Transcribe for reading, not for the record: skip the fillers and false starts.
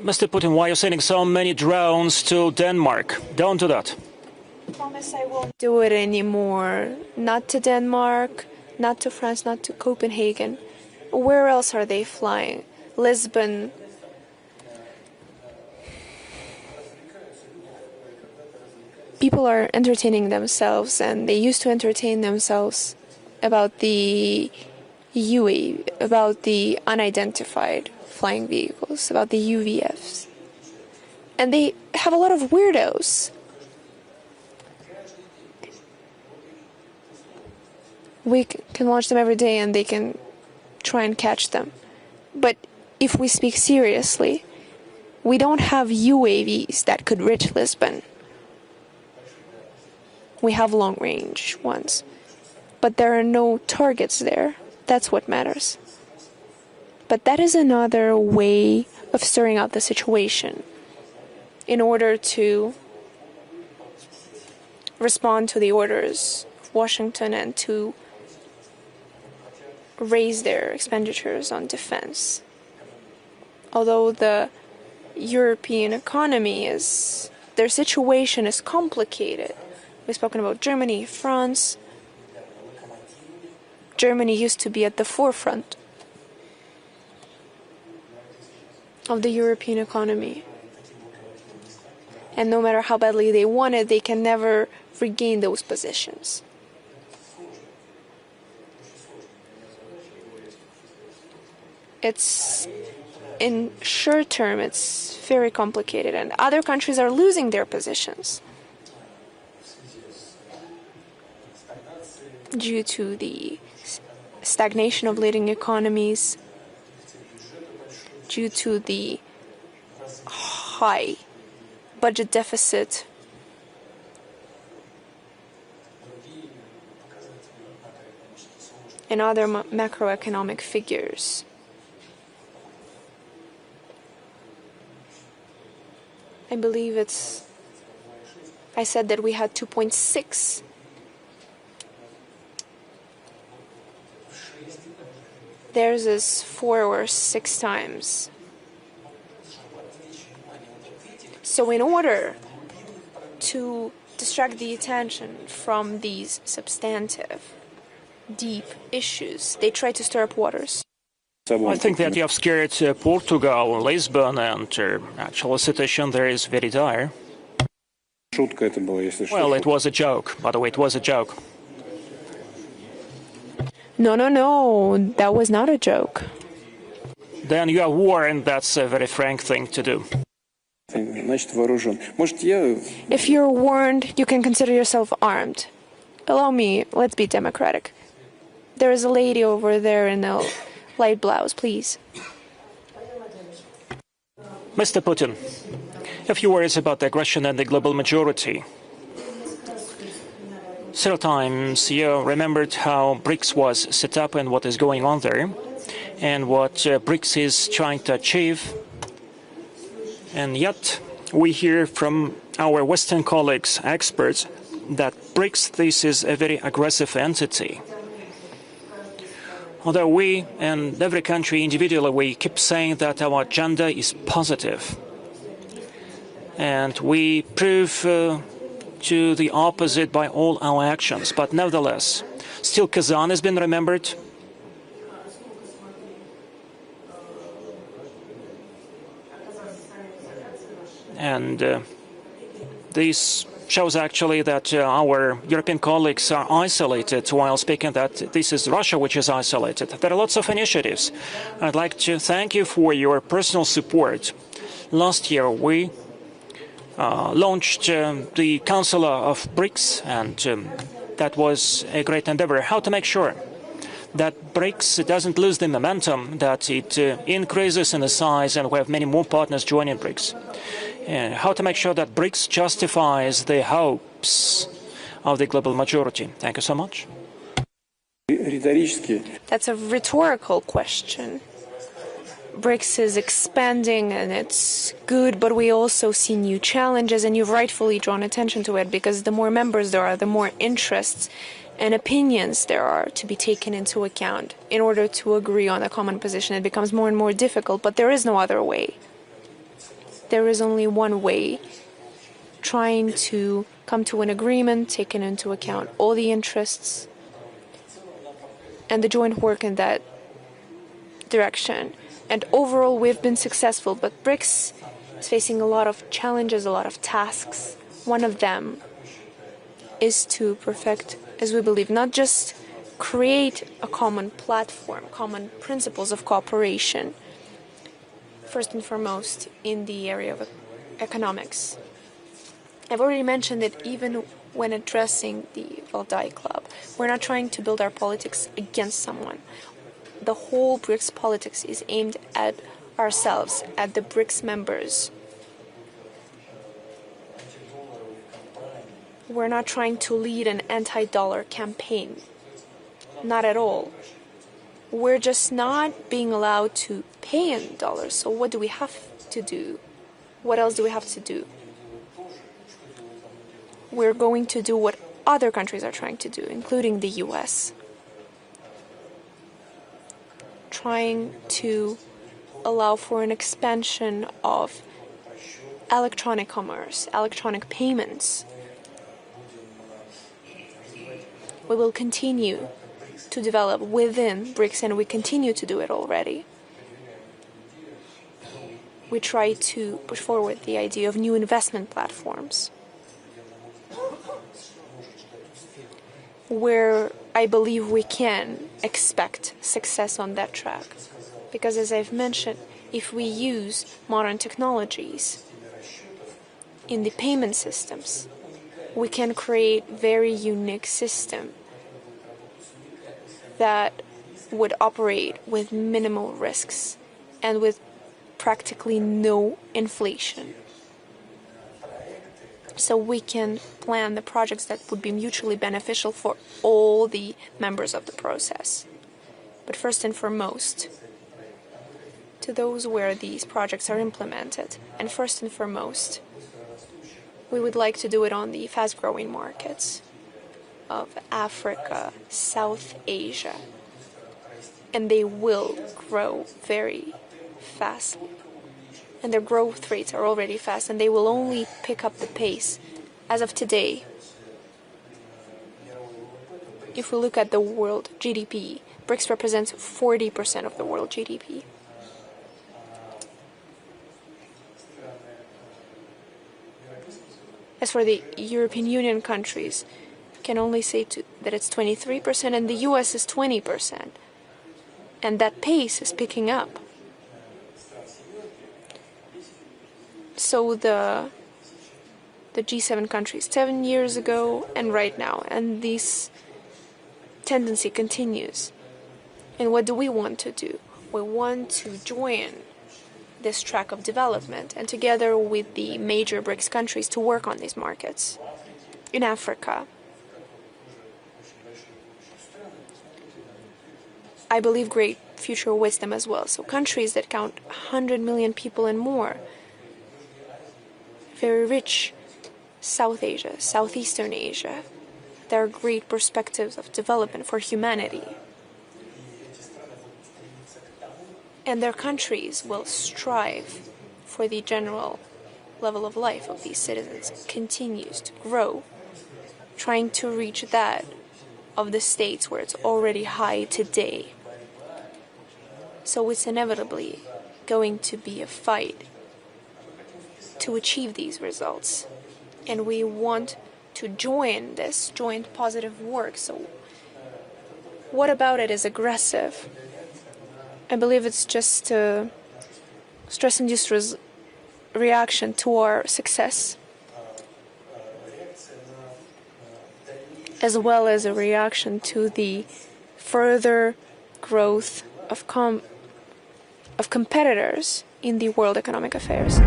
Mr. Putin, why are you sending so many drones to Denmark? Don't do that. I promise I won't do it anymore. Not to Denmark, not to France, not to Copenhagen. Where else are they flying? Lisbon. People are entertaining themselves, and they used to entertain themselves about the UAV, about the unidentified flying vehicles, about the UVFs. And they have a lot of weirdos. We can watch them every day and they can try and catch them. But if we speak seriously, we don't have UAVs that could reach Lisbon. We have long-range ones. But there are no targets there. That's what matters. But that is another way of stirring up the situation in order to respond to the orders of Washington and to raise their expenditures on defense. Although the European economy their situation is complicated. We've spoken about Germany, France. Germany used to be at the forefront of the European economy. And no matter how badly they want it, they can never regain those positions. In short term, it's very complicated, and other countries are losing their positions due to the stagnation of leading economies, due to the high budget deficit, and other macroeconomic figures. I believe I said that we had 2.6. Theirs is 4 or 6 times. So in order to distract the attention from these substantive, deep issues, they try to stir up waters. I think that you have scared Portugal, Lisbon, and actually the situation there is very dire. Well, it was a joke. By the way, it was a joke. No, that was not a joke. Then you are warned, that's a very frank thing to do. If you're warned, you can consider yourself armed. Allow me, let's be democratic. There is a lady over there in a light blouse, please. Mr. Putin, a few words about the aggression and the global majority. Several times you remembered how BRICS was set up and what is going on there, and what BRICS is trying to achieve. And yet, we hear from our Western colleagues, experts, that BRICS, this is a very aggressive entity. Although we and every country individually, we keep saying that our agenda is positive. And we prove to the opposite by all our actions. But nevertheless, still Kazan has been remembered. And this shows actually that our European colleagues are isolated, while speaking that this is Russia which is isolated. There are lots of initiatives. I'd like to thank you for your personal support. Last year we launched the Council of BRICS, and that was a great endeavor. How to make sure that BRICS doesn't lose the momentum, that it increases in the size, and we have many more partners joining BRICS. How to make sure that BRICS justifies the hopes of the global majority. Thank you so much. That's a rhetorical question. BRICS is expanding and it's good, but we also see new challenges, and you've rightfully drawn attention to it, because the more members there are, the more interests and opinions there are to be taken into account in order to agree on a common position. It becomes more and more difficult, but there is no other way. there is only one way, trying to come to an agreement, taking into account all the interests and the joint work in that direction. And overall, we've been successful, but BRICS is facing a lot of challenges, a lot of tasks. One of them is to perfect, as we believe, not just create a common platform, common principles of cooperation, first and foremost in the area of economics. I've already mentioned that even when addressing the Valdai Club, we're not trying to build our politics against someone. The whole BRICS politics is aimed at ourselves, at the BRICS members. We're not trying to lead an anti-dollar campaign. Not at all. We're just not being allowed to pay in dollars. So what do we have to do? What else do we have to do? We're going to do what other countries are trying to do, including the US. Trying to allow for an expansion of electronic commerce, electronic payments. We will continue to develop within BRICS, and we continue to do it already. We try to push forward the idea of new investment platforms, where I believe we can expect success on that track. Because as I've mentioned, if we use modern technologies in the payment systems, we can create very unique system that would operate with minimal risks and with practically no inflation. So we can plan the projects that would be mutually beneficial for all the members of the process. But first and foremost, to those where these projects are implemented, and first and foremost, we would like to do it on the fast-growing markets of Africa, South Asia, and they will grow very fast. And their growth rates are already fast, and they will only pick up the pace as of today. If we look at the world GDP, BRICS represents 40% of the world GDP. As for the European Union countries, I can only say that it's 23%, and the US is 20%. And that pace is picking up. So the G7 countries 7 years ago and right now, and this tendency continues. And what do we want to do? We want to join this track of development, and together with the major BRICS countries to work on these markets. In Africa, I believe great future wisdom as well. So countries that count 100 million people and more, very rich, South Asia, Southeastern Asia, there are great perspectives of development for humanity. And their countries will strive for the general level of life of these citizens continues to grow, trying to reach that of the states where it's already high today. So it's inevitably going to be a fight to achieve these results. And we want to join this joint positive work. So what about it is aggressive? I believe it's just a stress-induced reaction to our success, as well as a reaction to the further growth of competitors in the world economic affairs.